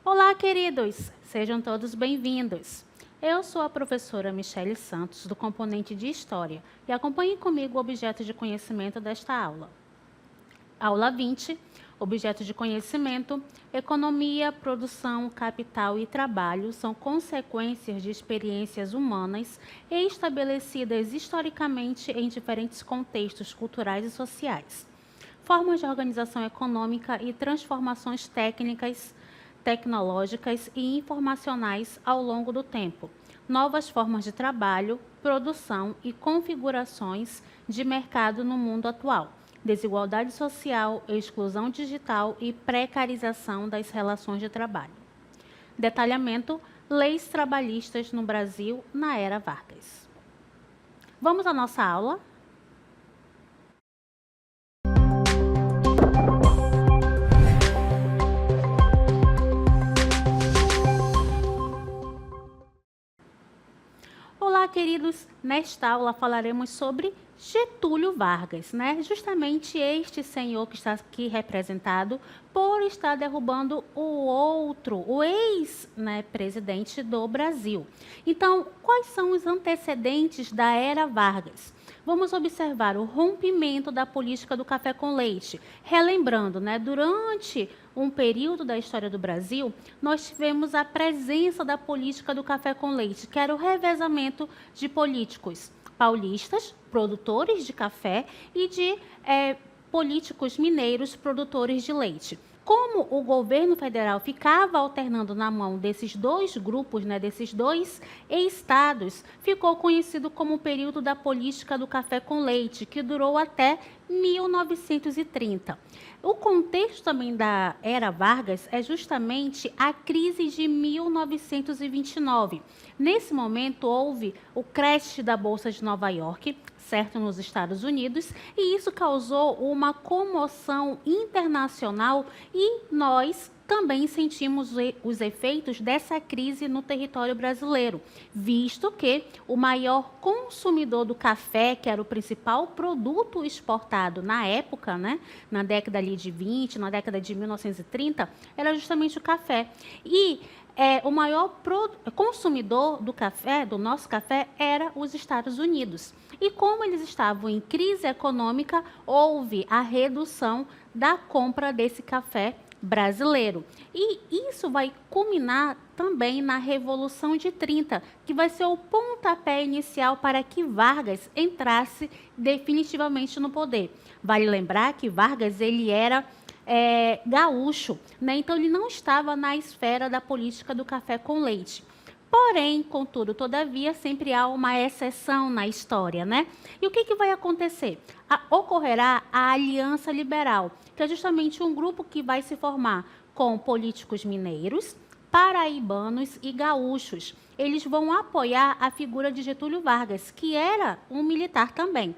Olá, queridos! Sejam todos bem-vindos. Eu sou a professora Michele Santos, do componente de História, e acompanhe comigo o objeto de conhecimento desta aula. Aula 20, objeto de conhecimento, economia, produção, capital e trabalho são consequências de experiências humanas estabelecidas historicamente em diferentes contextos culturais e sociais. Formas de organização econômica e transformações técnicas, tecnológicas e informacionais ao longo do tempo. Novas formas de trabalho, produção e configurações de mercado no mundo atual. Desigualdade social, exclusão digital e precarização das relações de trabalho. Detalhamento: leis trabalhistas no Brasil na era Vargas. Vamos à nossa aula? Olá, queridos! Nesta aula falaremos sobre Getúlio Vargas, né? Justamente este senhor que está aqui representado por estar derrubando o ex, né, presidente do Brasil. Então, quais são os antecedentes da era Vargas? Vamos observar o rompimento da política do café com leite. Relembrando, né, durante um período da história do Brasil, nós tivemos a presença da política do café com leite, que era o revezamento de políticos paulistas, produtores de café, e de políticos mineiros, produtores de leite. Como o governo federal ficava alternando na mão desses dois grupos, né, desses dois estados, ficou conhecido como o período da política do café com leite, que durou até 1930. O contexto também da era Vargas é justamente a crise de 1929. Nesse momento, houve o crash da Bolsa de Nova York, certo, nos Estados Unidos, e isso causou uma comoção internacional e nós também sentimos os efeitos dessa crise no território brasileiro, visto que o maior consumidor do café, que era o principal produto exportado na época, né, na década ali de 20, na década de 1930, era justamente o café. E o maior consumidor do café, do nosso café, era os Estados Unidos. E como eles estavam em crise econômica, houve a redução da compra desse café brasileiro. E isso vai culminar também na Revolução de 30, que vai ser o pontapé inicial para que Vargas entrasse definitivamente no poder. Vale lembrar que Vargas ele era gaúcho, né? Então ele não estava na esfera da política do café com leite. Porém, contudo, todavia, sempre há uma exceção na história, né? E o que vai acontecer? Ocorrerá a Aliança Liberal, que é justamente um grupo que vai se formar com políticos mineiros, paraibanos e gaúchos. Eles vão apoiar a figura de Getúlio Vargas, que era um militar também.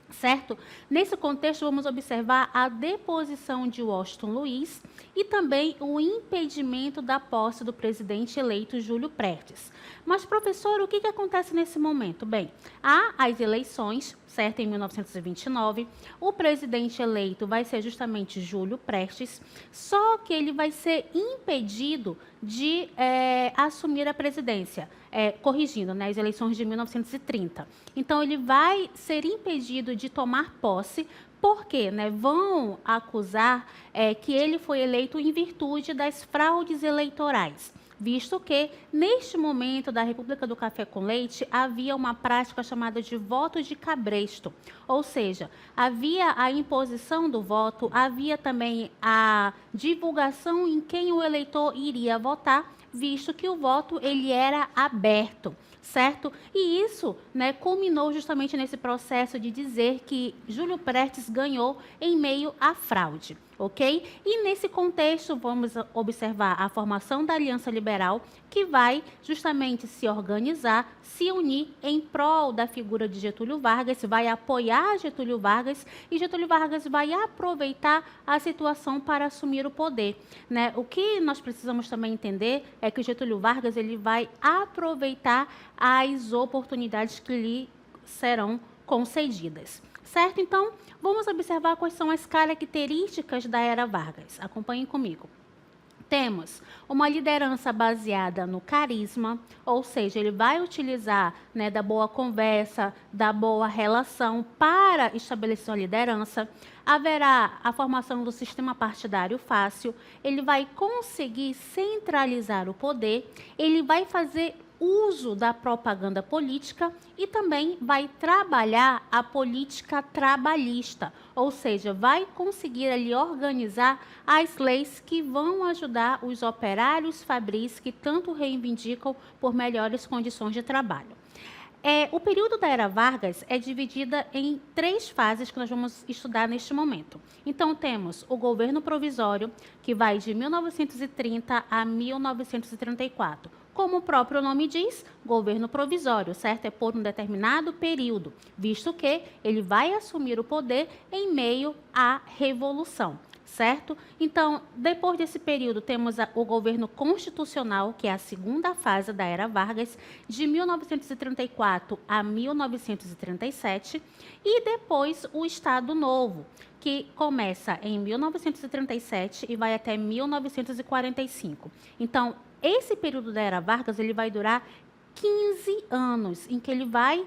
Certo? Nesse contexto, vamos observar a deposição de Washington Luiz e também o impedimento da posse do presidente eleito Júlio Prestes. Mas, professor, o que acontece nesse momento? Bem, há as eleições, certo, em 1929, o presidente eleito vai ser justamente Júlio Prestes, só que ele vai ser impedido de assumir a presidência, corrigindo, né, as eleições de 1930. Então, ele vai ser impedido de tomar posse, porque, né, vão acusar que ele foi eleito em virtude das fraudes eleitorais, visto que, neste momento da República do Café com Leite, havia uma prática chamada de voto de cabresto, ou seja, havia a imposição do voto, havia também a divulgação em quem o eleitor iria votar, visto que o voto ele era aberto, certo? E isso, né, culminou justamente nesse processo de dizer que Júlio Prestes ganhou em meio à fraude, ok? E nesse contexto, vamos observar a formação da Aliança Liberal, que vai justamente se organizar, se unir em prol da figura de Getúlio Vargas, vai apoiar Getúlio Vargas e Getúlio Vargas vai aproveitar a situação para assumir o poder, né? O que nós precisamos também entender é que Getúlio Vargas ele vai aproveitar as oportunidades que lhe serão concedidas, certo? Então, vamos observar quais são as características da era Vargas. Acompanhem comigo. Temos uma liderança baseada no carisma, ou seja, ele vai utilizar, né, da boa conversa, da boa relação para estabelecer uma liderança. Haverá a formação do sistema partidário fácil, ele vai conseguir centralizar o poder, ele vai fazer uso da propaganda política e também vai trabalhar a política trabalhista, ou seja, vai conseguir ali organizar as leis que vão ajudar os operários fabris que tanto reivindicam por melhores condições de trabalho. O período da Era Vargas é dividida em 3 fases que nós vamos estudar neste momento. Então, temos o governo provisório, que vai de 1930 a 1934. Como o próprio nome diz, governo provisório, certo? É por um determinado período, visto que ele vai assumir o poder em meio à revolução. Certo? Então, depois desse período, temos o governo constitucional, que é a segunda fase da Era Vargas, de 1934 a 1937, e depois o Estado Novo, que começa em 1937 e vai até 1945. Então, esse período da Era Vargas, ele vai durar 15 anos, em que ele vai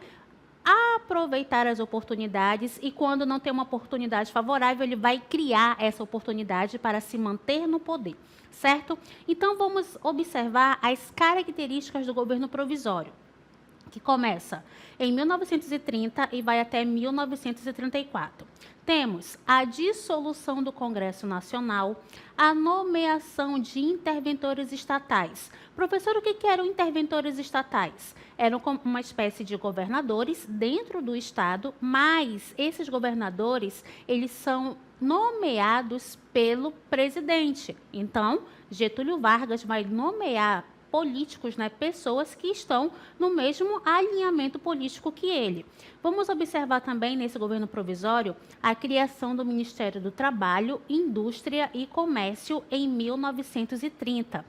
aproveitar as oportunidades e, quando não tem uma oportunidade favorável, ele vai criar essa oportunidade para se manter no poder, certo? Então, vamos observar as características do governo provisório, que começa em 1930 e vai até 1934. Temos a dissolução do Congresso Nacional, a nomeação de interventores estatais. Professor, o que eram interventores estatais? Eram uma espécie de governadores dentro do Estado, mas esses governadores, eles são nomeados pelo presidente. Então, Getúlio Vargas vai nomear políticos, né, pessoas que estão no mesmo alinhamento político que ele. Vamos observar também nesse governo provisório a criação do Ministério do Trabalho, Indústria e Comércio em 1930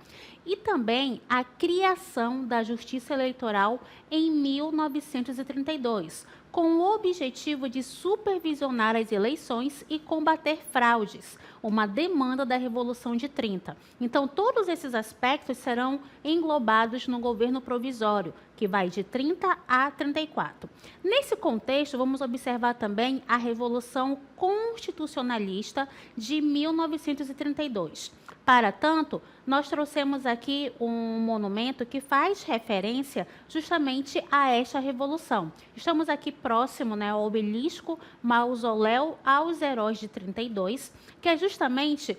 e também a criação da Justiça Eleitoral em 1932, com o objetivo de supervisionar as eleições e combater fraudes, uma demanda da Revolução de 30. Então, todos esses aspectos serão englobados no governo provisório, que vai de 30 a 34. Nesse contexto, vamos observar também a Revolução Constitucionalista de 1932. Para tanto, nós trouxemos aqui um monumento que faz referência justamente a esta revolução. Estamos aqui próximo, né, ao obelisco Mausoléu aos Heróis de 32, que é justamente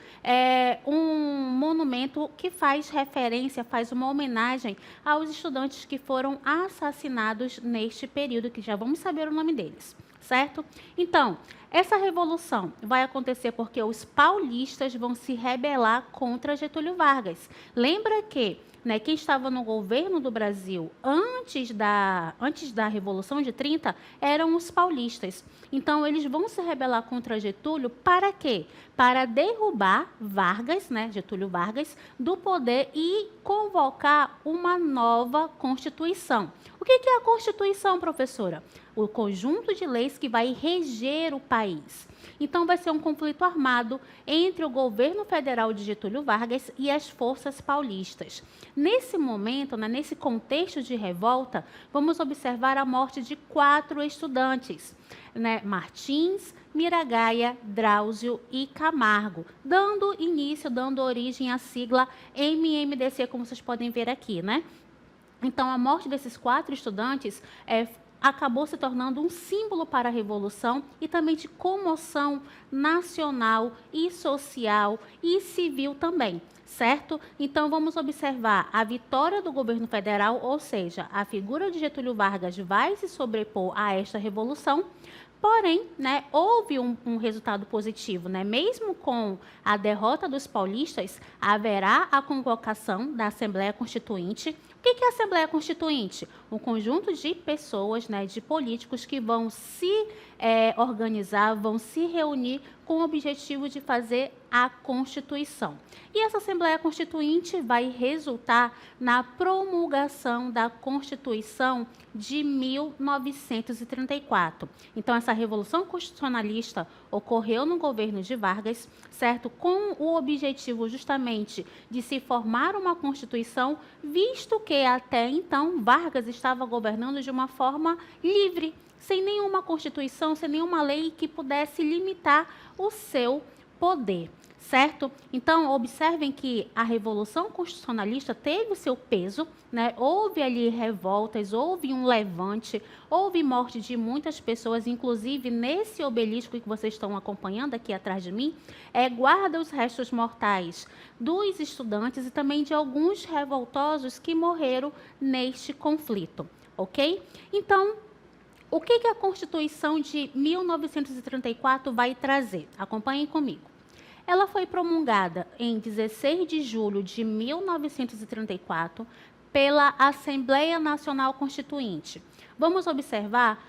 um monumento que faz referência, faz uma homenagem aos estudantes que foram assassinados neste período, que já vamos saber o nome deles, certo? Então, essa revolução vai acontecer porque os paulistas vão se rebelar contra Getúlio Vargas. Lembra que, né, quem estava no governo do Brasil antes da Revolução de 30 eram os paulistas. Então, eles vão se rebelar contra Getúlio para quê? Para derrubar Vargas, né, Getúlio Vargas, do poder e convocar uma nova Constituição. O que é a Constituição, professora? O conjunto de leis que vai reger o país. Então, vai ser um conflito armado entre o governo federal de Getúlio Vargas e as forças paulistas. Nesse momento, né, nesse contexto de revolta, vamos observar a morte de 4 estudantes, né, Martins, Miragaia, Drauzio e Camargo, dando origem à sigla MMDC, como vocês podem ver aqui, né? Então, a morte desses 4 estudantes acabou se tornando um símbolo para a Revolução e também de comoção nacional e social e civil também, certo? Então, vamos observar a vitória do governo federal, ou seja, a figura de Getúlio Vargas vai se sobrepor a esta Revolução. Porém, né, houve um resultado positivo, né? Mesmo com a derrota dos paulistas, haverá a convocação da Assembleia Constituinte. O que é a Assembleia Constituinte? Um conjunto de pessoas, né, de políticos que vão se organizar, vão se reunir com o objetivo de fazer a Constituição. E essa Assembleia Constituinte vai resultar na promulgação da Constituição de 1934. Então, essa Revolução Constitucionalista ocorreu no governo de Vargas, certo? Com o objetivo justamente de se formar uma Constituição, visto que até então Vargas estava governando de uma forma livre, sem nenhuma Constituição, sem nenhuma lei que pudesse limitar o seu poder, certo? Então, observem que a Revolução Constitucionalista teve o seu peso, né? Houve ali revoltas, houve um levante, houve morte de muitas pessoas, inclusive nesse obelisco que vocês estão acompanhando aqui atrás de mim, guarda os restos mortais dos estudantes e também de alguns revoltosos que morreram neste conflito, ok? Então, o que a Constituição de 1934 vai trazer? Acompanhem comigo. Ela foi promulgada em 16 de julho de 1934 pela Assembleia Nacional Constituinte. Vamos observar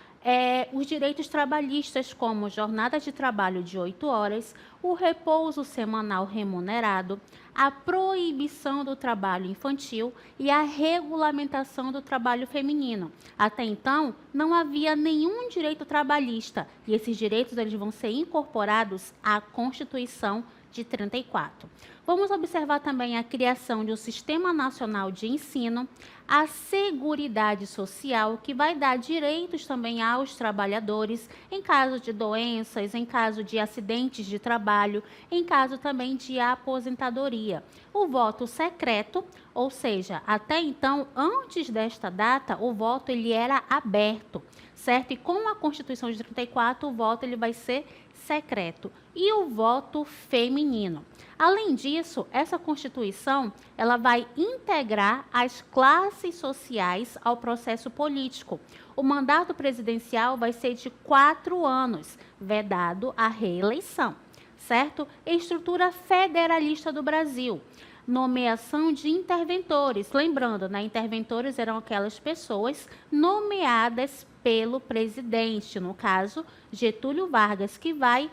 os direitos trabalhistas, como jornada de trabalho de 8 horas, o repouso semanal remunerado, a proibição do trabalho infantil e a regulamentação do trabalho feminino. Até então, não havia nenhum direito trabalhista e esses direitos eles vão ser incorporados à Constituição de 34. Vamos observar também a criação de um Sistema Nacional de Ensino, a Seguridade Social, que vai dar direitos também aos trabalhadores em caso de doenças, em caso de acidentes de trabalho, em caso também de aposentadoria. O voto secreto, ou seja, até então, antes desta data, o voto ele era aberto, certo? E com a Constituição de 34, o voto ele vai ser secreto. E o voto feminino. Além disso, essa Constituição ela vai integrar as classes sociais ao processo político. O mandato presidencial vai ser de 4 anos, vedado a reeleição, certo? Estrutura federalista do Brasil. Nomeação de interventores. Lembrando, né, interventores eram aquelas pessoas nomeadas pelo presidente, no caso, Getúlio Vargas, que vai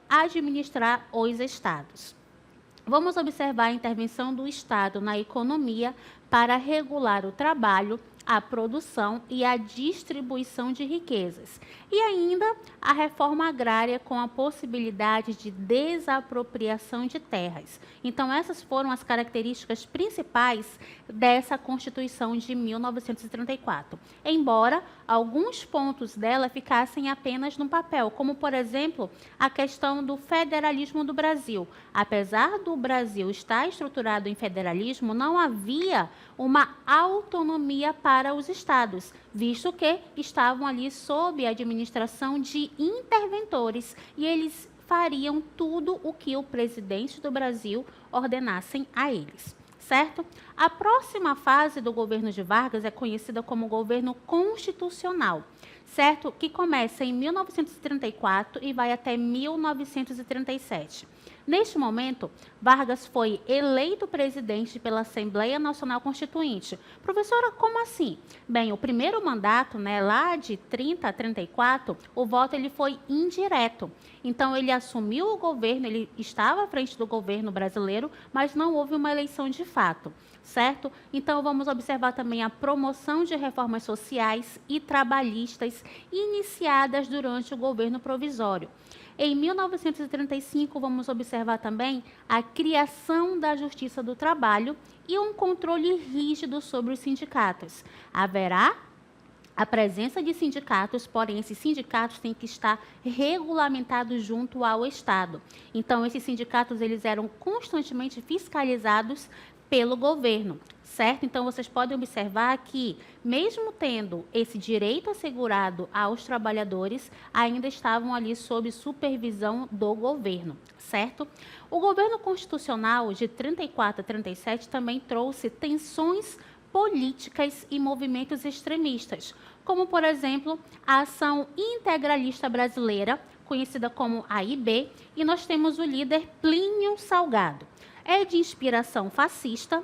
administrar os estados. Vamos observar a intervenção do Estado na economia para regular o trabalho, a produção e a distribuição de riquezas. E ainda a reforma agrária com a possibilidade de desapropriação de terras. Então, essas foram as características principais dessa Constituição de 1934. Embora alguns pontos dela ficassem apenas no papel, como, por exemplo, a questão do federalismo do Brasil. Apesar do Brasil estar estruturado em federalismo, não havia uma autonomia para os estados, visto que estavam ali sob a administração de interventores e eles fariam tudo o que o presidente do Brasil ordenassem a eles, certo? A próxima fase do governo de Vargas é conhecida como governo constitucional, certo? Que começa em 1934 e vai até 1937. Neste momento, Vargas foi eleito presidente pela Assembleia Nacional Constituinte. Professora, como assim? Bem, o primeiro mandato, né, lá de 30 a 34, o voto ele foi indireto. Então, ele assumiu o governo, ele estava à frente do governo brasileiro, mas não houve uma eleição de fato, certo? Então, vamos observar também a promoção de reformas sociais e trabalhistas iniciadas durante o governo provisório. Em 1935, vamos observar também a criação da Justiça do Trabalho e um controle rígido sobre os sindicatos. Haverá a presença de sindicatos, porém, esses sindicatos têm que estar regulamentados junto ao Estado. Então, esses sindicatos eles eram constantemente fiscalizados pelo governo, certo? Então, vocês podem observar que, mesmo tendo esse direito assegurado aos trabalhadores, ainda estavam ali sob supervisão do governo, certo? O governo constitucional de 34 a 37 também trouxe tensões políticas e movimentos extremistas, como, por exemplo, a Ação Integralista Brasileira, conhecida como AIB, e nós temos o líder Plínio Salgado. É de inspiração fascista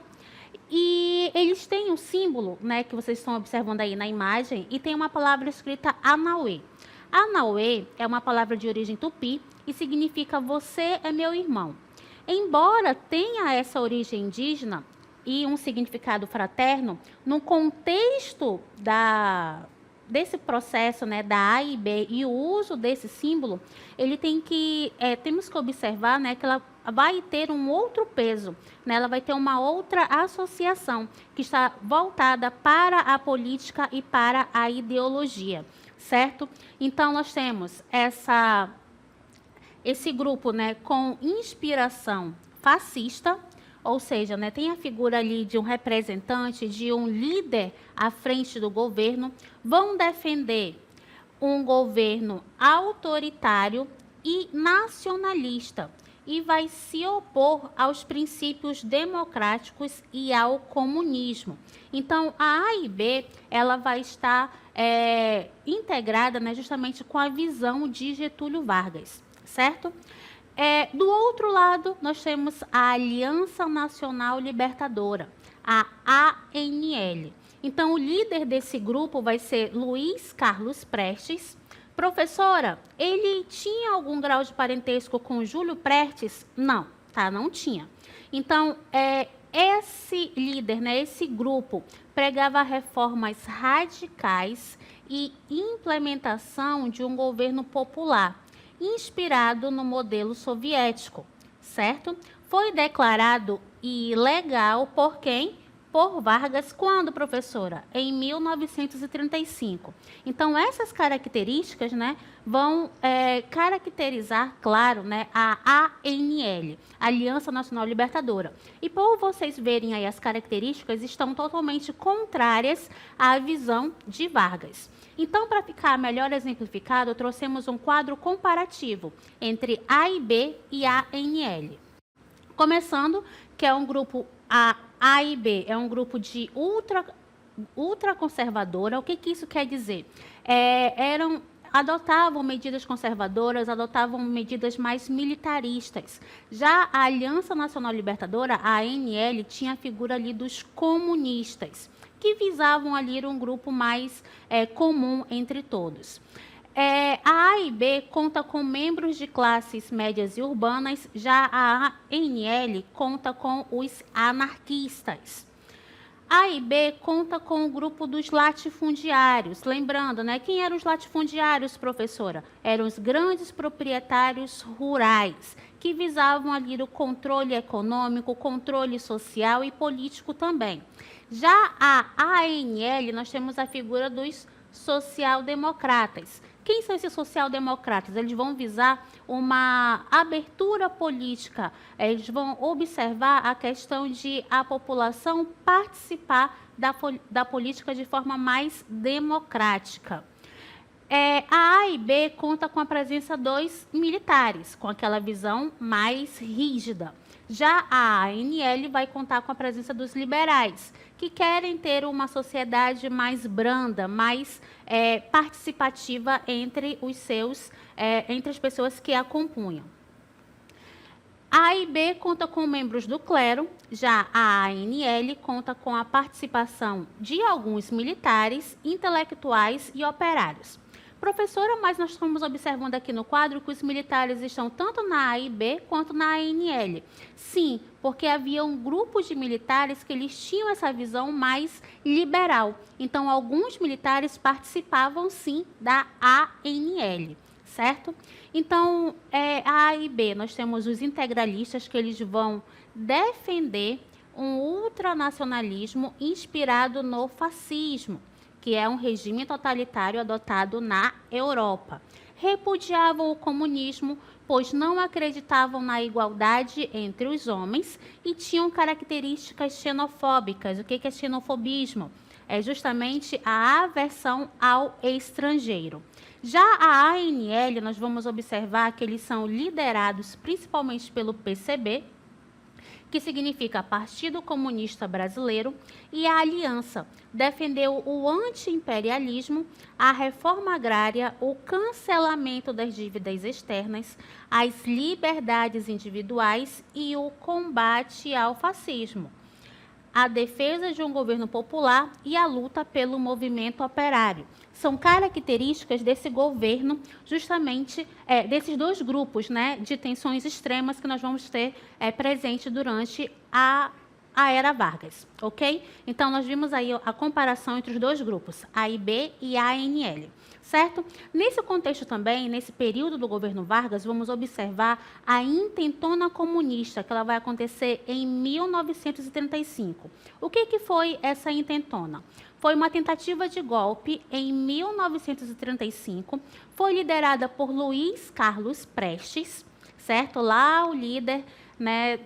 e eles têm um símbolo, né, que vocês estão observando aí na imagem, e tem uma palavra escrita Anauê. Anauê é uma palavra de origem tupi e significa você é meu irmão. Embora tenha essa origem indígena e um significado fraterno, no contexto desse processo, né, da AIB e o uso desse símbolo, ele temos que observar, né, que ela vai ter um outro peso, né, ela vai ter uma outra associação que está voltada para a política e para a ideologia, certo? Então, nós temos esse grupo, né, com inspiração fascista, ou seja, né, tem a figura ali de um representante, de um líder à frente do governo, vão defender um governo autoritário e nacionalista e vai se opor aos princípios democráticos e ao comunismo. Então, a AIB ela vai estar integrada, né, justamente com a visão de Getúlio Vargas, certo? Do outro lado, nós temos a Aliança Nacional Libertadora, a ANL. Então, o líder desse grupo vai ser Luiz Carlos Prestes. Professora, ele tinha algum grau de parentesco com Júlio Prestes? Não, tá? Não tinha. Então, esse líder, né, esse grupo, pregava reformas radicais e implementação de um governo popular, inspirado no modelo soviético, certo? Foi declarado ilegal por quem? Por Vargas, quando, professora? Em 1935. Então, essas características, né, vão caracterizar, claro, né, a ANL, Aliança Nacional Libertadora. E por vocês verem aí as características, estão totalmente contrárias à visão de Vargas. Então, para ficar melhor exemplificado, trouxemos um quadro comparativo entre AIB e ANL. Começando, que é um grupo, a AIB é um grupo de ultraconservadora. O que isso quer dizer? Adotavam medidas conservadoras, adotavam medidas mais militaristas. Já a Aliança Nacional Libertadora, a ANL, tinha a figura ali dos comunistas, que visavam ali um grupo mais comum entre todos. A AIB conta com membros de classes médias e urbanas, já a ANL conta com os anarquistas. A AIB conta com o grupo dos latifundiários. Lembrando, né, quem eram os latifundiários, professora? Eram os grandes proprietários rurais, que visavam ali o controle econômico, controle social e político também. Já a ANL, nós temos a figura dos social-democratas. Quem são esses social-democratas? Eles vão visar uma abertura política, eles vão observar a questão de a população participar da política de forma mais democrática. A AIB conta com a presença dos militares, com aquela visão mais rígida. Já a ANL vai contar com a presença dos liberais, que querem ter uma sociedade mais branda, mais participativa entre entre as pessoas que a compunham. A AIB conta com membros do clero, já a ANL conta com a participação de alguns militares, intelectuais e operários. Professora, mas nós estamos observando aqui no quadro que os militares estão tanto na AIB quanto na ANL. Sim, porque havia um grupo de militares que eles tinham essa visão mais liberal. Então, alguns militares participavam, sim, da ANL, certo? Então, a AIB, nós temos os integralistas que eles vão defender um ultranacionalismo inspirado no fascismo, que é um regime totalitário adotado na Europa. Repudiavam o comunismo, pois não acreditavam na igualdade entre os homens e tinham características xenofóbicas. O que é xenofobismo? É justamente a aversão ao estrangeiro. Já a ANL, nós vamos observar que eles são liderados principalmente pelo PCB, que significa Partido Comunista Brasileiro, e a Aliança defendeu o anti-imperialismo, a reforma agrária, o cancelamento das dívidas externas, as liberdades individuais e o combate ao fascismo. a defesa de um governo popular e a luta pelo movimento operário. São características desse governo, justamente desses dois grupos, né, de tensões extremas que nós vamos ter presente durante a era Vargas, ok? Então, nós vimos aí a comparação entre os dois grupos, AIB e ANL, certo? Nesse contexto também, nesse período do governo Vargas, vamos observar a intentona comunista, que ela vai acontecer em 1935. O que foi essa intentona? Foi uma tentativa de golpe em 1935, foi liderada por Luiz Carlos Prestes, certo? Lá o líder, né,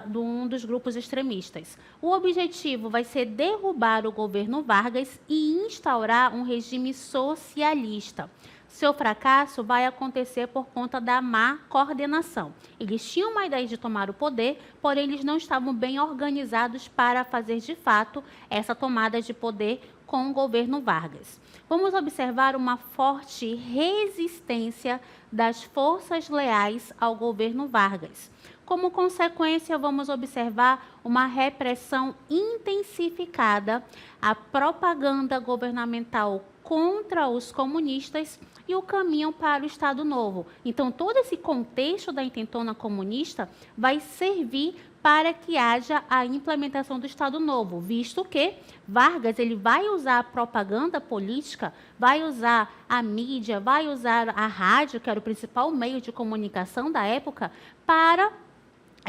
de um dos grupos extremistas. O objetivo vai ser derrubar o governo Vargas e instaurar um regime socialista. Seu fracasso vai acontecer por conta da má coordenação. Eles tinham uma ideia de tomar o poder, porém eles não estavam bem organizados para fazer de fato essa tomada de poder com o governo Vargas. Vamos observar uma forte resistência das forças leais ao governo Vargas. Como consequência, vamos observar uma repressão intensificada, a propaganda governamental contra os comunistas e o caminho para o Estado Novo. Então, todo esse contexto da intentona comunista vai servir para que haja a implementação do Estado Novo, visto que Vargas ele vai usar a propaganda política, vai usar a mídia, vai usar a rádio, que era o principal meio de comunicação da época, para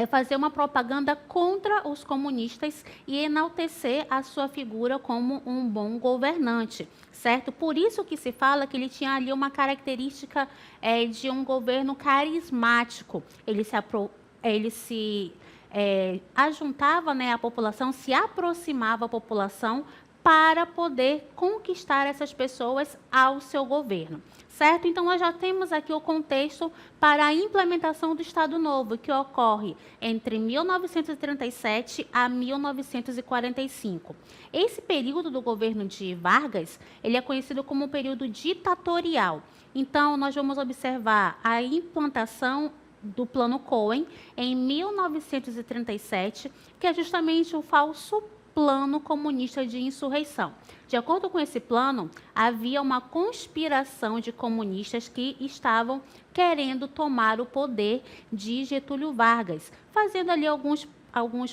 fazer uma propaganda contra os comunistas e enaltecer a sua figura como um bom governante, certo? Por isso que se fala que ele tinha ali uma característica de um governo carismático. Ele se ajuntava, né, à população, se aproximava à população para poder conquistar essas pessoas ao seu governo, certo? Então, nós já temos aqui o contexto para a implementação do Estado Novo, que ocorre entre 1937 a 1945. Esse período do governo de Vargas, ele é conhecido como um período ditatorial. Então, nós vamos observar a implantação do Plano Cohen em 1937, que é justamente o falso plano comunista de insurreição. De acordo com esse plano, havia uma conspiração de comunistas que estavam querendo tomar o poder de Getúlio Vargas, fazendo ali alguns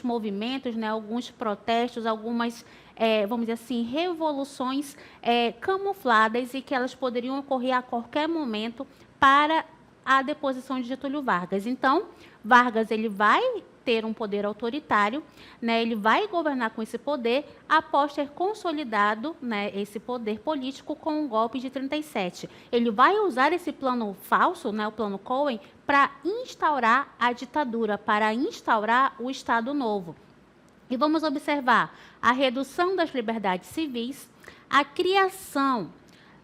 movimentos, né, alguns protestos, algumas, vamos dizer assim, revoluções camufladas e que elas poderiam ocorrer a qualquer momento para a deposição de Getúlio Vargas. Então, Vargas ele vai ter um poder autoritário, né, ele vai governar com esse poder após ter consolidado, né, esse poder político com o golpe de 37. Ele vai usar esse plano falso, né, o plano Cohen, para instaurar a ditadura, para instaurar o Estado Novo. E vamos observar a redução das liberdades civis, a criação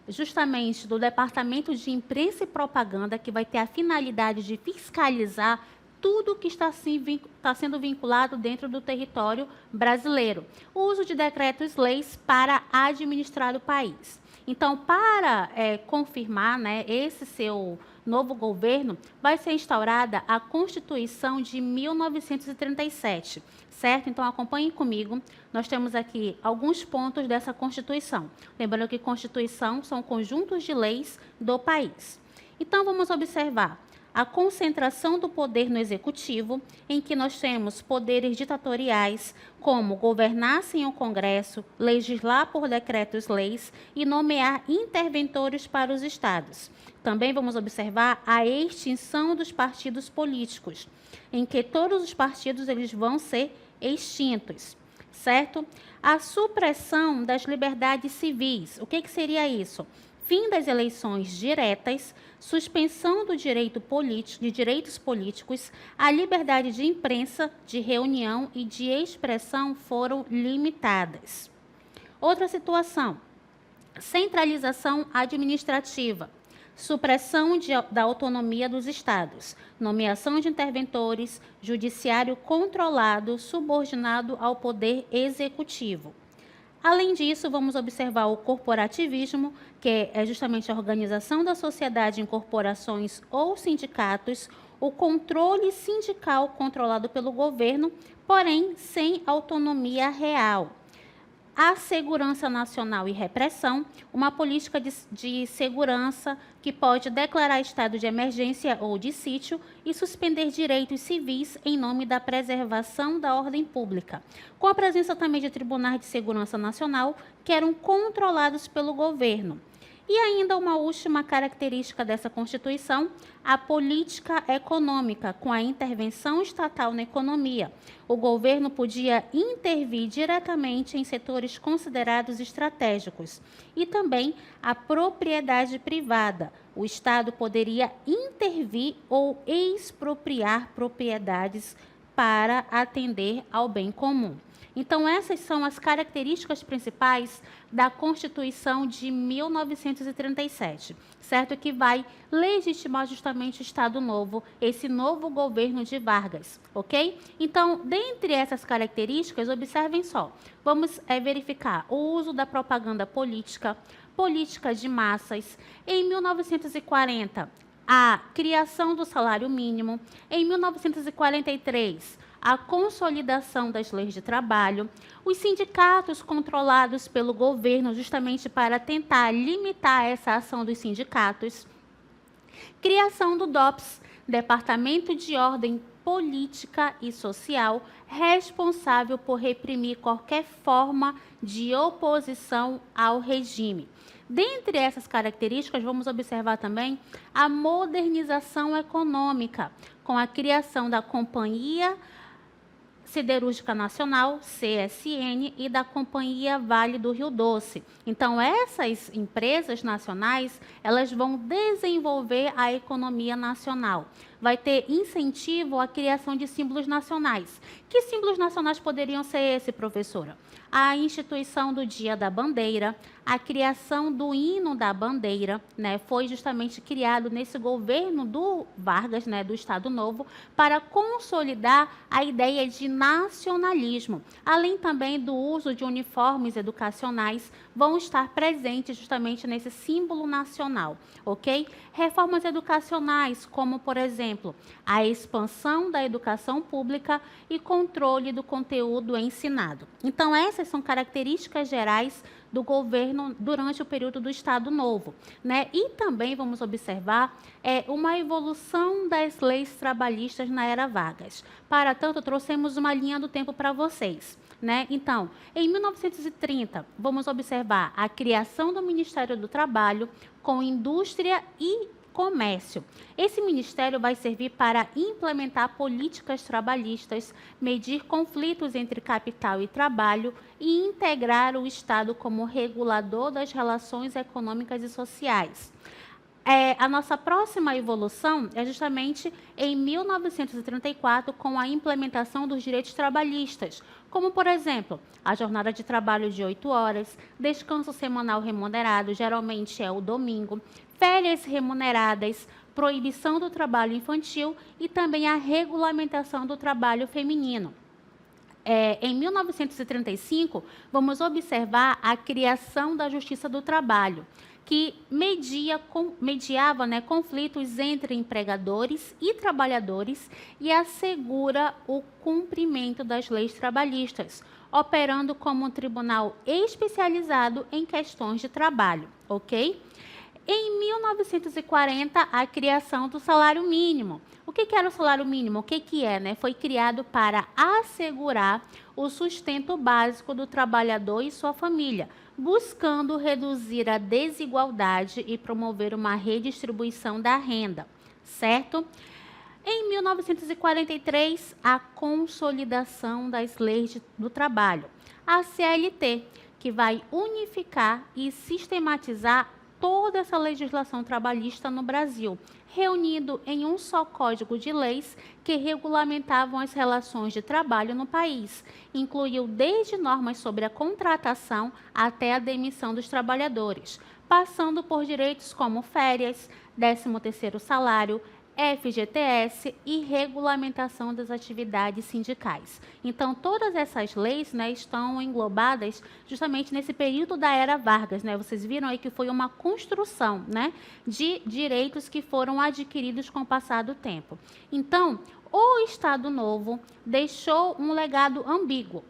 justamente do Departamento de Imprensa e Propaganda, que vai ter a finalidade de fiscalizar tudo que está sendo vinculado dentro do território brasileiro. O uso de decretos-leis para administrar o país. Então, para confirmar, né, esse seu novo governo, vai ser instaurada a Constituição de 1937, certo? Então, acompanhem comigo. Nós temos aqui alguns pontos dessa Constituição. Lembrando que Constituição são conjuntos de leis do país. Então, vamos observar a concentração do poder no executivo, em que nós temos poderes ditatoriais, como governar sem o Congresso, legislar por decretos-leis e nomear interventores para os estados. Também vamos observar a extinção dos partidos políticos, em que todos os partidos eles vão ser extintos, certo? A supressão das liberdades civis. O que seria isso? Fim das eleições diretas, suspensão do direito político, de direitos políticos, a liberdade de imprensa, de reunião e de expressão foram limitadas. Outra situação, centralização administrativa, supressão da autonomia dos estados, nomeação de interventores, judiciário controlado, subordinado ao poder executivo. Além disso, vamos observar o corporativismo, que é justamente a organização da sociedade em corporações ou sindicatos, o controle sindical controlado pelo governo, porém sem autonomia real. A segurança nacional e repressão, uma política de segurança que pode declarar estado de emergência ou de sítio e suspender direitos civis em nome da preservação da ordem pública, com a presença também de tribunais de segurança nacional que eram controlados pelo governo. E ainda uma última característica dessa Constituição, a política econômica, com a intervenção estatal na economia. O governo podia intervir diretamente em setores considerados estratégicos e também a propriedade privada. O Estado poderia intervir ou expropriar propriedades para atender ao bem comum. Então, essas são as características principais da Constituição de 1937, certo? Que vai legitimar justamente o Estado Novo, esse novo governo de Vargas, ok? Então, dentre essas características, observem só, vamos verificar o uso da propaganda política, política de massas. Em 1940, a criação do salário mínimo. Em 1943, a consolidação das leis de trabalho, os sindicatos controlados pelo governo justamente para tentar limitar essa ação dos sindicatos, criação do DOPS, Departamento de Ordem Política e Social, responsável por reprimir qualquer forma de oposição ao regime. Dentre essas características, vamos observar também a modernização econômica, com a criação da Companhia Siderúrgica Nacional, CSN, e da Companhia Vale do Rio Doce. Então, essas empresas nacionais, elas vão desenvolver a economia nacional. Vai ter incentivo à criação de símbolos nacionais. Que símbolos nacionais poderiam ser esse, professora? A instituição do Dia da Bandeira, a criação do hino da bandeira, né, foi justamente criado nesse governo do Vargas, né, do Estado Novo, para consolidar a ideia de nacionalismo. Além também do uso de uniformes educacionais, vão estar presentes justamente nesse símbolo nacional, ok? Reformas educacionais, como, por exemplo, a expansão da educação pública e controle do conteúdo ensinado. Então, essas são características gerais do governo durante o período do Estado Novo, né? E também vamos observar uma evolução das leis trabalhistas na era Vargas. Para tanto, trouxemos uma linha do tempo para vocês, né? Então, em 1930, vamos observar a criação do Ministério do Trabalho com Indústria e Comércio. Esse ministério vai servir para implementar políticas trabalhistas, medir conflitos entre capital e trabalho e integrar o Estado como regulador das relações econômicas e sociais. A nossa próxima evolução é justamente em 1934, com a implementação dos direitos trabalhistas, como, por exemplo, a jornada de trabalho de 8 horas, descanso semanal remunerado, geralmente é o domingo, férias remuneradas, proibição do trabalho infantil e também a regulamentação do trabalho feminino. Em 1935, vamos observar a criação da Justiça do Trabalho, que mediava, né, conflitos entre empregadores e trabalhadores e assegura o cumprimento das leis trabalhistas, operando como um tribunal especializado em questões de trabalho, ok? Em 1940, a criação do salário mínimo. O que era o salário mínimo? O que é, né? Foi criado para assegurar o sustento básico do trabalhador e sua família, buscando reduzir a desigualdade e promover uma redistribuição da renda, certo? Em 1943, a consolidação das leis do trabalho. A CLT, que vai unificar e sistematizar toda essa legislação trabalhista no Brasil, reunindo em um só código de leis que regulamentavam as relações de trabalho no país. Incluiu desde normas sobre a contratação até a demissão dos trabalhadores, passando por direitos como férias, 13º salário, FGTS e regulamentação das atividades sindicais. Então, todas essas leis, né, estão englobadas justamente nesse período da Era Vargas, né? Vocês viram aí que foi uma construção, né, de direitos que foram adquiridos com o passar do tempo. Então, o Estado Novo deixou um legado ambíguo.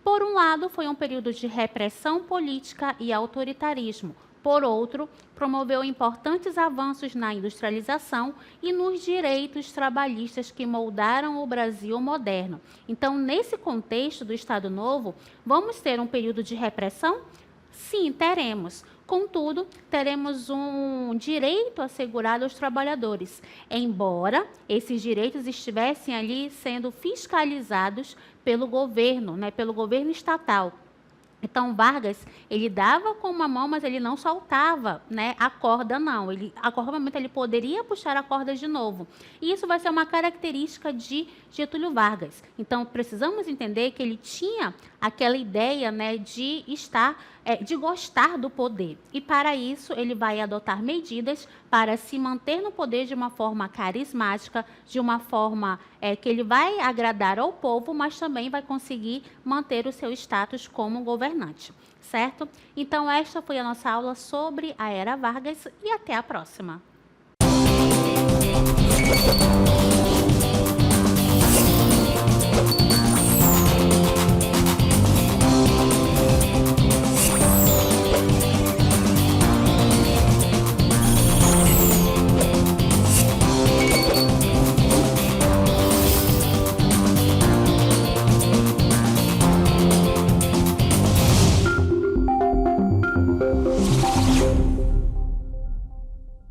Por um lado, foi um período de repressão política e autoritarismo. Por outro, promoveu importantes avanços na industrialização e nos direitos trabalhistas que moldaram o Brasil moderno. Então, nesse contexto do Estado Novo, vamos ter um período de repressão? Sim, teremos. Contudo, teremos um direito assegurado aos trabalhadores, embora esses direitos estivessem ali sendo fiscalizados pelo governo, né, pelo governo estatal. Então, Vargas, ele dava com uma mão, mas ele não soltava, né, a corda, não. A qualquer momento ele poderia puxar a corda de novo. E isso vai ser uma característica de Getúlio Vargas. Então, precisamos entender que ele tinha aquela ideia, né, de de gostar do poder. E, para isso, ele vai adotar medidas para se manter no poder de uma forma carismática, de uma forma que ele vai agradar ao povo, mas também vai conseguir manter o seu status como governante, certo? Então, esta foi a nossa aula sobre a Era Vargas e até a próxima.